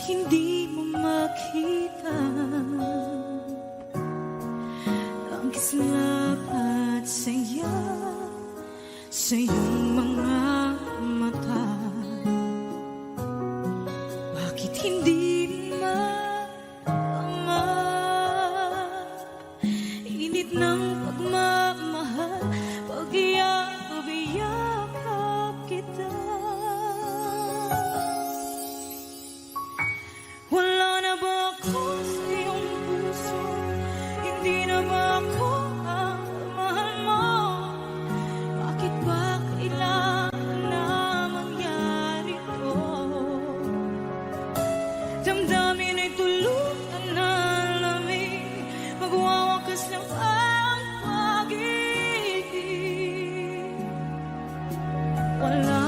hindi mo makita ang kislap at saya sa iyong mga mata? Bakit hindi maama init ng pagmamahal pag iyakap kita? Wala na ba ako sa iyong puso? Hindi na ba ako ang mahal mo? Bakit ba kailangan na mangyari to? Damdamin ay tulutan na lamig, magwawakas na ang pag-ibig. Wala